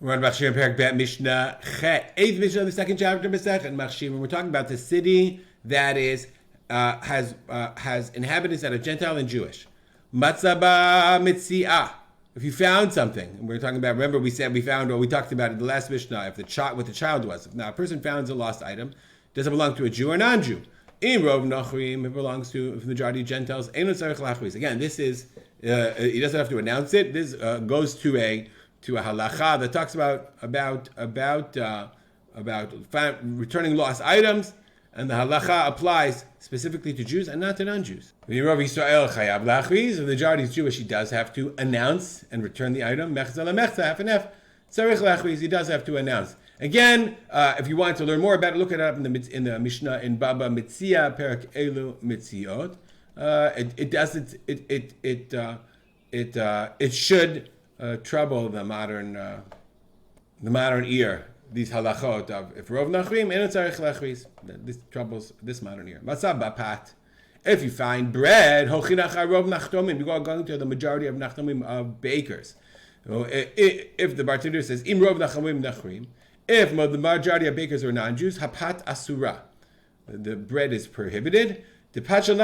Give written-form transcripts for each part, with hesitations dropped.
We're on Machshirin Perak Bet Mishnah Chet. Eighth Mishnah of the second chapter of Masechet Machshirin. We're talking about the city that is has inhabitants that are Gentile and Jewish. Matzaba mitziah. If you found something, and we're talking about, remember we said we found, or we talked about in the last Mishnah, if the child, what the child was. If now a person found a lost item, does it belong to a Jew or non-Jew? In Rov Nachrim, it belongs to the majority of Gentiles. Again, this is he doesn't have to announce it. This goes to a halacha that talks about returning lost items, and the halacha applies specifically to Jews and not to non-Jews. If the majority is Jewish, he does have to announce and return the item. He does have to announce. Again, if you want to learn more about it, look it up in the Mishnah in Baba Mitzia Perak Elu Mitziot. It should trouble the modern ear. These halachot of if rov nachrim and tzarich lachris, this troubles this modern ear. Matzah bapat. If you find bread, hochinach rov nachtomim, you are going to the majority of nachtomim of bakers. If the bartender says im rov nachrim, if the majority of bakers are non-Jews, hapat asura, the bread is prohibited. There was a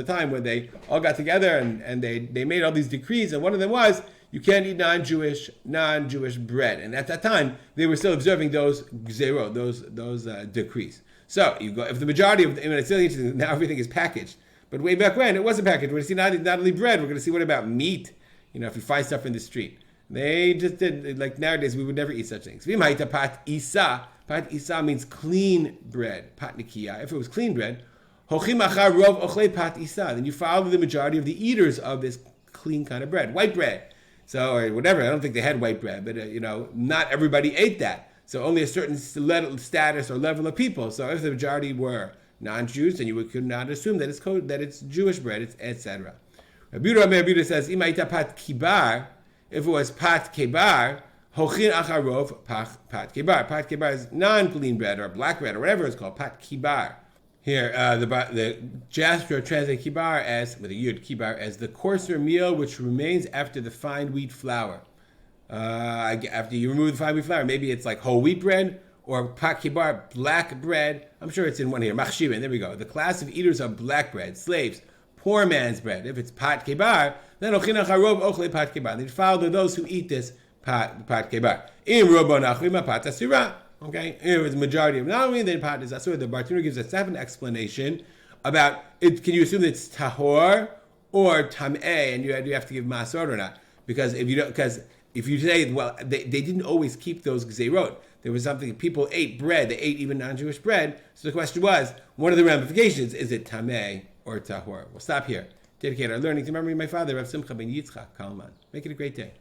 time when they all got together and they made all these decrees, and one of them was you can't eat non-Jewish bread. And at that time they were still observing those gzerot, those decrees. So you go if the majority of it's really interesting now everything is packaged, but way back when it wasn't packaged. We're going to see not only bread, we're going to see what about meat. If you find stuff in the street, they just did like nowadays we would never eat such things. Pat isa means clean bread. Pat nikiya. If it was clean bread, hochim achar rov ochlei pat isa. Then you follow the majority of the eaters of this clean kind of bread, white bread. So or whatever. I don't think they had white bread, but not everybody ate that. So only a certain status or level of people. So if the majority were non-Jews, then you could not assume that it's Jewish bread, it's etc. Rabbi Yehuda says imaita pat kibar. If it was pat kebar. Hochin acharov pat kibar. Pat kibar is non-clean bread or black bread or whatever it's called. Pat kibar. Here, the Jasper translates kibar as with a yud kibar as the coarser meal which remains after the fine wheat flour. After you remove the fine wheat flour, maybe it's like whole wheat bread or pat kibar black bread. I'm sure it's in one here. Machshirin. There we go. The class of eaters of black bread, slaves, poor man's bread. If it's pat kibar, then hochin acharov ochle pat kibar. They follow those who eat this. Pat kebar. In robo nachrima pat asura. Okay, if it's the majority of nachrim, then pat is asura. The Bartender gives a 7 explanation about it. Can you assume that it's tahor or tameh, and you have to give masor or not? Because if you say, well, they didn't always keep those gzerot. There was something people ate bread. They ate even non-Jewish bread. So the question was, what are the ramifications? Is it tameh or tahor? We'll stop here. Dedicate our learning to memory of my father, Rav Simcha ben Yitzchak Kalman. Make it a great day.